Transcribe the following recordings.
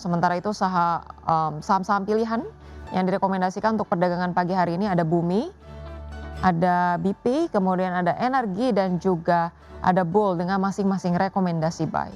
Sementara itu saham-saham pilihan yang direkomendasikan untuk perdagangan pagi hari ini ada Bumi, ada BP, kemudian ada Energi dan juga ada Bull dengan masing-masing rekomendasi buy.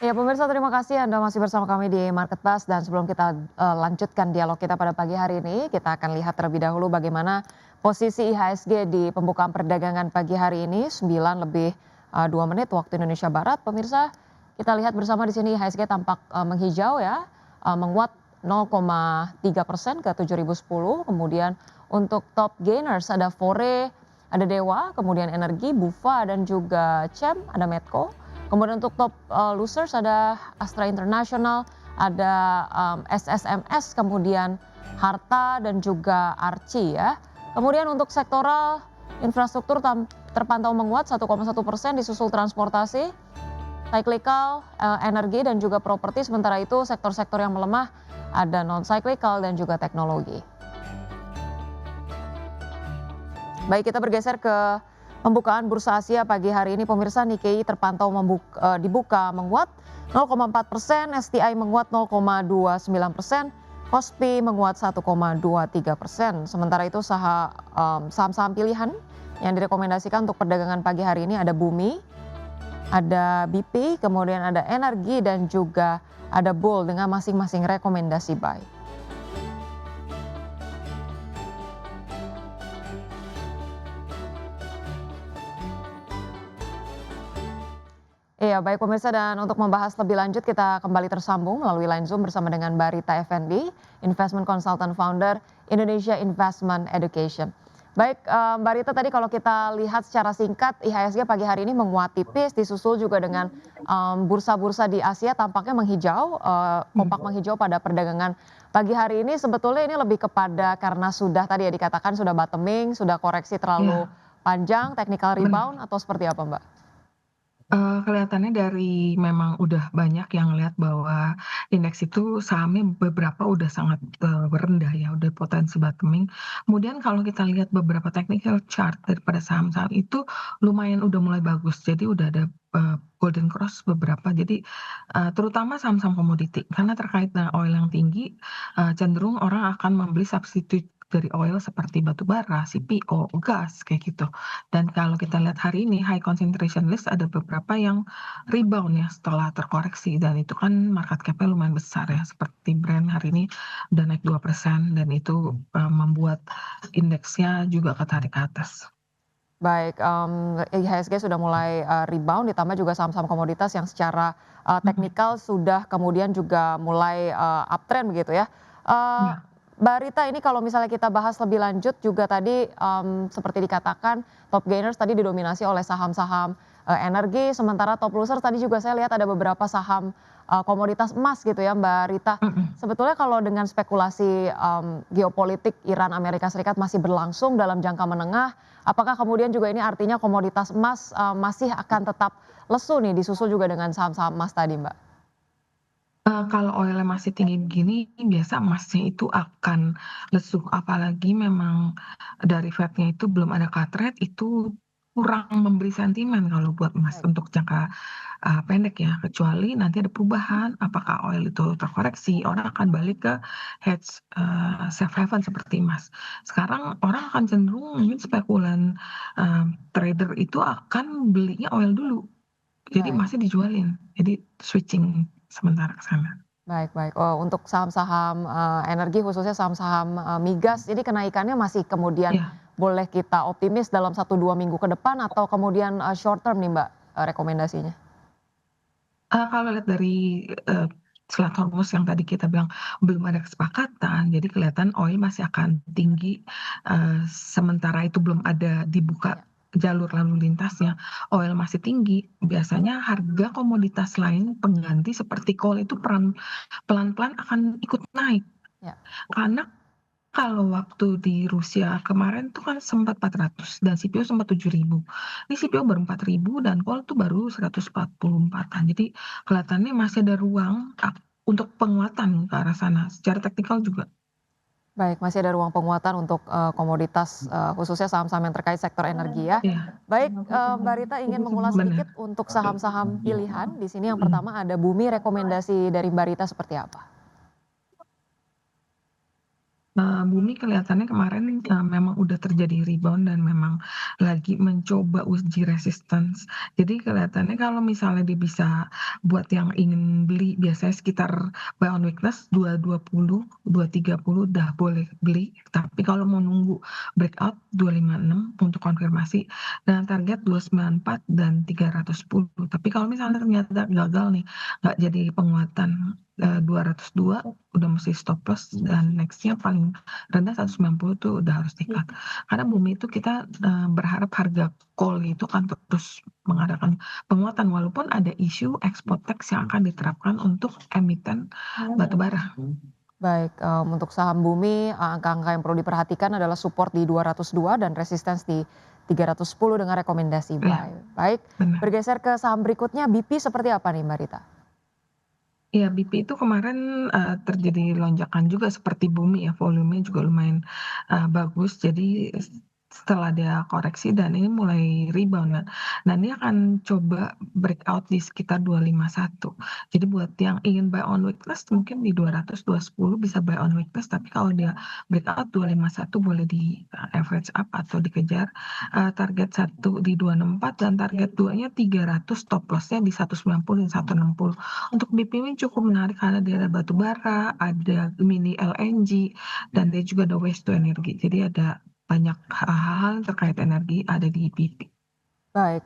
Ya pemirsa, terima kasih Anda masih bersama kami di Market Buzz, dan sebelum kita lanjutkan dialog kita pada pagi hari ini, kita akan lihat terlebih dahulu bagaimana posisi IHSG di pembukaan perdagangan pagi hari ini 9 lebih 2 menit waktu Indonesia Barat. Pemirsa, kita lihat bersama di sini IHSG tampak menghijau ya, menguat 0,3% ke 7.010. Kemudian untuk top gainers ada Fore, ada Dewa, kemudian Energi, Bufa dan juga CEM, ada Medco. Kemudian untuk top losers ada Astra International, ada SSMS, kemudian Harta dan juga Arci ya. Kemudian untuk sektoral, infrastruktur terpantau menguat 1,1%, disusul transportasi, cyclical, energi dan juga properti. Sementara itu sektor-sektor yang melemah ada non-cyclical dan juga teknologi. Baik, kita bergeser ke pembukaan bursa Asia pagi hari ini. Pemirsa, Nikkei terpantau dibuka menguat 0,4%, STI menguat 0,29%, Kospi menguat 1,23%. Sementara itu saham-saham pilihan yang direkomendasikan untuk perdagangan pagi hari ini ada Bumi, ada BP, kemudian ada Energi dan juga ada Bull dengan masing-masing rekomendasi buy. Iya, baik pemirsa, dan untuk membahas lebih lanjut kita kembali tersambung melalui line Zoom bersama dengan Mbak Rita Effendi, Investment Consultant Founder Indonesia Investment Education. Baik, Mbak Rita, tadi kalau kita lihat secara singkat IHSG pagi hari ini menguat tipis, disusul juga dengan bursa-bursa di Asia tampaknya menghijau, kompak menghijau pada perdagangan pagi hari ini. Sebetulnya ini lebih kepada karena sudah tadi ya dikatakan sudah bottoming, sudah koreksi terlalu Iya, panjang, technical benar. rebound atau seperti apa Mbak? Kelihatannya dari memang udah banyak yang lihat bahwa indeks itu sahamnya beberapa udah sangat, rendah ya, udah potensi bottoming. Kemudian kalau kita lihat beberapa technical chart daripada saham-saham itu lumayan udah mulai bagus. Jadi udah ada, golden cross beberapa. Jadi, terutama saham-saham komoditi karena terkait dengan oil yang tinggi, cenderung orang akan membeli substitute dari oil seperti batu bara, CPO, gas, kayak gitu. Dan kalau kita lihat hari ini high concentration list ada beberapa yang rebound ya setelah terkoreksi, dan itu kan market cap-nya lumayan besar ya, seperti Brent hari ini udah naik 2% dan itu, membuat indeksnya juga ketarik ke atas. Baik, IHSG sudah mulai rebound, ditambah juga saham-saham komoditas yang secara Mhm, teknikal sudah kemudian juga mulai uptrend begitu ya. Eee, iya, Mbak Rita, ini kalau misalnya kita bahas lebih lanjut juga tadi, seperti dikatakan top gainers tadi didominasi oleh saham-saham energi, sementara top loser tadi juga saya lihat ada beberapa saham komoditas emas gitu ya Mbak Rita. mhm. Sebetulnya kalau dengan spekulasi geopolitik Iran Amerika Serikat masih berlangsung dalam jangka menengah, apakah kemudian juga ini artinya komoditas emas masih akan tetap lesu nih, disusul juga dengan saham-saham emas tadi, Mbak? Kalau oilnya masih tinggi begini, biasa emasnya itu akan lesu, apalagi memang dari Fed-nya itu belum ada cut rate, itu kurang memberi sentimen kalau buat emas Baik. untuk jangka, pendek ya, kecuali nanti ada perubahan, apakah oil itu terkoreksi, orang akan balik ke hedge, safe haven seperti emas. Sekarang orang akan cenderung mungkin spekulan, trader itu akan belinya oil dulu, jadi Baik. emasnya dijualin, jadi switching sementara ke sana. Baik baik. Oh, untuk saham-saham energi khususnya saham-saham migas ini kenaikannya masih kemudian Iya, boleh kita optimis dalam 1-2 minggu ke depan atau kemudian short term nih, Mbak, rekomendasinya? kalau lihat dari, Selat Hormuz yang tadi kita bilang belum ada kesepakatan, jadi kelihatan oil masih akan tinggi, sementara itu belum ada dibuka Ya. jalur lalu lintasnya, oil masih tinggi, biasanya harga komoditas lain pengganti seperti coal itu pelan-pelan akan ikut naik. Ya. Karena kalau waktu di Rusia kemarin tuh kan sempat 400 dan CPO sempat 7.000. Ini CPO baru 4.000 dan Call tuh baru 144-an. Jadi kelihatannya masih ada ruang untuk penguatan ke arah sana, secara teknikal juga. Baik, masih ada ruang penguatan untuk, komoditas, khususnya saham-saham yang terkait sektor energi ya. Iya, Baik, Mbak Rita ingin mengulas sedikit benar. untuk saham-saham pilihan. Di sini yang Mhm. pertama ada Bumi, rekomendasi dari Mbak Rita seperti apa? Bumi kelihatannya kemarin, memang udah terjadi rebound dan memang lagi mencoba uji resistance. Jadi kelihatannya kalau misalnya dia bisa buat yang ingin beli biasanya sekitar buy on weakness 220, 230 udah boleh beli, tapi kalau mau nunggu breakout 256 untuk konfirmasi dan target 294 dan 310. Tapi kalau misalnya ternyata gagal nih, nggak jadi penguatan, 202 udah mesti stop loss dan next-nya paling rendah 190 tuh udah harus di-cut. Karena bumi itu kita, berharap harga coal itu akan terus mengadakan penguatan walaupun ada isu export tax yang akan diterapkan untuk emiten batubara. Baik, untuk saham Bumi, angka-angka yang perlu diperhatikan adalah support di 202 dan resistance di 310 dengan rekomendasi Iya, buy. Baik, benar. bergeser ke saham berikutnya, BP seperti apa nih Mbak Rita? Iya, BP itu kemarin, terjadi lonjakan juga seperti bumi ya, volumenya juga lumayan, bagus. Jadi setelah dia koreksi dan ini mulai rebound. Nah, ini akan coba breakout di sekitar 251. Jadi buat yang ingin buy on weakness mungkin di 200, 210 bisa buy on weakness, tapi kalau dia breakout 251 boleh di, average up atau dikejar, target satu di 264 dan target 2-nya 300, stop loss-nya di 190 dan 160. Untuk BP ini cukup menarik karena dia ada batu bara, ada mini LNG, dan dia juga ada waste to energy. Jadi ada banyak hal-hal terkait energi ada di BP. Baik,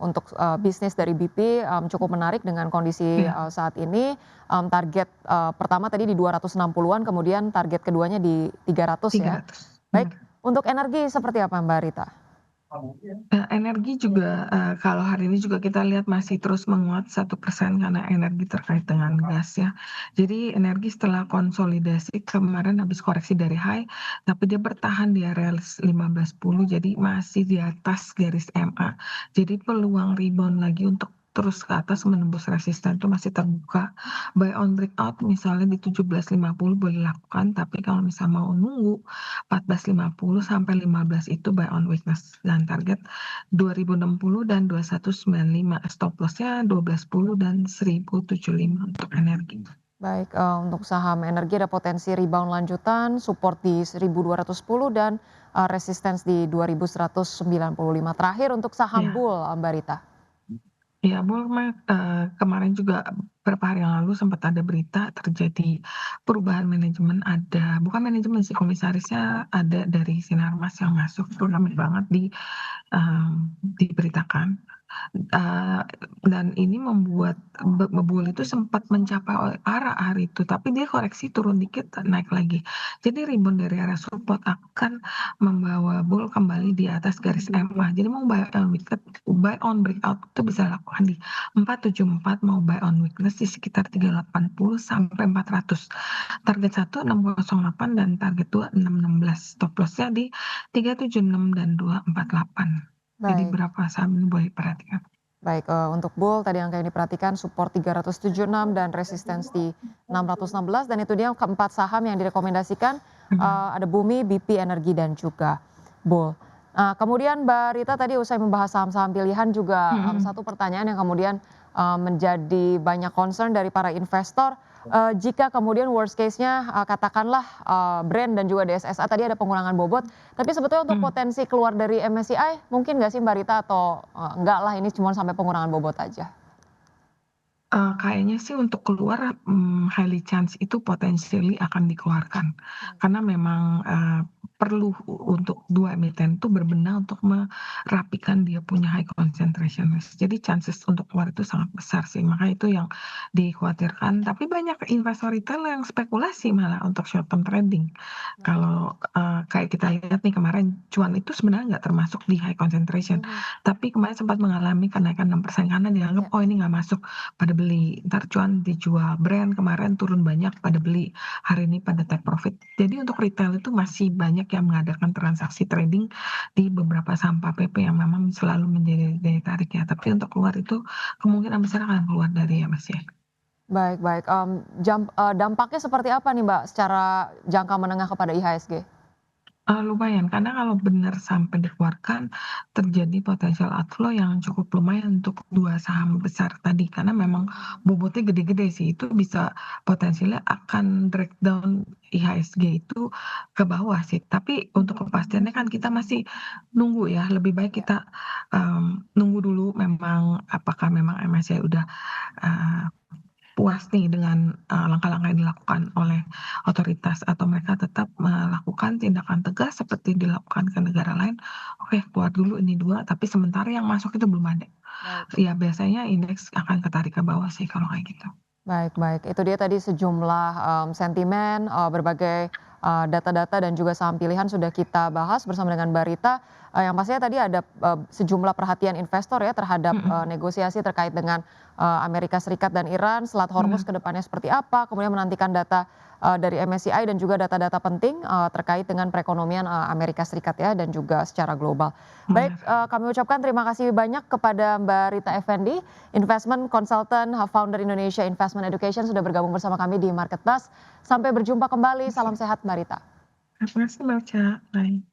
untuk, bisnis dari BP, cukup menarik dengan kondisi, Iya, saat ini, target, pertama tadi di 260-an, kemudian target keduanya di 300 ya. 300, Baik, benar. untuk energi seperti apa Mbak Rita? Energi juga, kalau hari ini juga kita lihat masih terus menguat 1% karena energi terkait dengan gas ya. Jadi energi setelah konsolidasi kemarin habis koreksi dari high, tapi dia bertahan di area 15.10 jadi masih di atas garis MA. Jadi peluang rebound lagi untuk terus ke atas menembus resisten itu masih terbuka. Buy on breakout misalnya di 17.50 boleh lakukan, tapi kalau misal mau nunggu 14.50 sampai 15 itu buy on weakness dan target 2060 dan 2195, stop loss-nya 1210 dan 1075 untuk energi. Baik, untuk saham energi ada potensi rebound lanjutan, support di 1210 dan, resistance di 2195. Terakhir untuk saham Ya, Bull, Mbak Rita. ya Bulmark, kemarin juga beberapa hari yang lalu sempat ada berita terjadi perubahan manajemen, ada bukan manajemen sih, komisarisnya ada dari Sinarmas yang masuk, itu rame banget diberitakan. Eee, dan ini membuat Bebul itu sempat mencapai arah hari itu, tapi dia koreksi turun dikit naik lagi. Jadi rebound dari area support akan membawa Bull kembali di atas garis MA. Jadi mau buy on breakout itu bisa lakukan di 474, mau buy on weakness di sekitar 380 sampai 400. Target 1 608 dan target 2 616. Stop loss-nya di 376 dan 248. Jadi Baik. berapa saham ini boleh diperhatikan. Baik, untuk Bull tadi angka yang diperhatikan support 376 dan resistance di 616 dan itu dia keempat saham yang direkomendasikan, Mhm, ada Bumi, BP Energi dan juga Bull. Nah, kemudian Mbak Rita tadi usai membahas saham-saham pilihan juga, mhm. satu pertanyaan yang kemudian, menjadi banyak concern dari para investor, jika kemudian worst case-nya, katakanlah, Brent dan juga DSSA tadi ada pengurangan bobot, tapi sebetulnya untuk Mhm. potensi keluar dari MSCI mungkin nggak sih Mbak Rita atau, enggak lah ini cuma sampai pengurangan bobot aja? Kayaknya sih untuk keluar, highly chance itu potentially akan dikeluarkan. Baik. Karena memang, perlu untuk 2 emiten itu berbenah untuk merapikan dia punya high concentration risk. Jadi chances untuk keluar itu sangat besar sih, makanya itu yang dikhawatirkan. Tapi banyak investor retail yang spekulasi malah untuk short term trading. Baik. Kalau, kayak kita lihat nih kemarin cuan itu sebenarnya nggak termasuk di high concentration, Mhm. tapi kemarin sempat mengalami kenaikan 6% karena dianggap, Ya. "Oh ini nggak masuk." Pada beli, entar cuan dijual, brand kemarin turun banyak pada beli, hari ini pada take profit. Jadi untuk retail itu masih banyak yang mengadakan transaksi trading di beberapa saham PP yang memang selalu menjadi daya tarik ya, tapi untuk keluar itu kemungkinan besar akan keluar dari MSCI. Baik baik, dampaknya seperti apa nih Mbak secara jangka menengah kepada IHSG? Lumayan, karena kalau benar sampai dikeluarkan, terjadi potensial outflow yang cukup lumayan untuk 2 saham besar tadi, karena memang bobotnya gede-gede sih, itu bisa potensialnya akan drag down IHSG itu ke bawah sih. Tapi untuk kepastiannya kan kita masih nunggu ya, lebih baik Ya, kita, nunggu dulu memang apakah memang MSCI udah, eee puas nih dengan, langkah-langkah yang dilakukan oleh otoritas atau mereka tetap melakukan tindakan tegas seperti dilakukan ke negara lain, oke keluar dulu ini 2 tapi sementara yang masuk itu belum ada. baik. Ya biasanya indeks akan ketarik ke bawah sih kalau kayak gitu. Baik baik, itu dia tadi sejumlah, sentimen, berbagai, data-data dan juga saham pilihan sudah kita bahas bersama dengan Mbak Rita, yang pastinya tadi ada, sejumlah perhatian investor ya terhadap, Mhm, negosiasi terkait dengan, Amerika Serikat dan Iran, Selat Hormuz bener, ke depannya seperti apa, kemudian menantikan data, dari MSCI dan juga data-data penting, terkait dengan perekonomian, Amerika Serikat ya dan juga secara global. Baik, bener. kami ucapkan terima kasih banyak kepada Mbak Rita Effendi, Investment Consultant, founder Indonesia Investment Education sudah bergabung bersama kami di Market Plus. Sampai berjumpa kembali, salam sehat Mbak Rita. Makasih Mbak Ca, bye.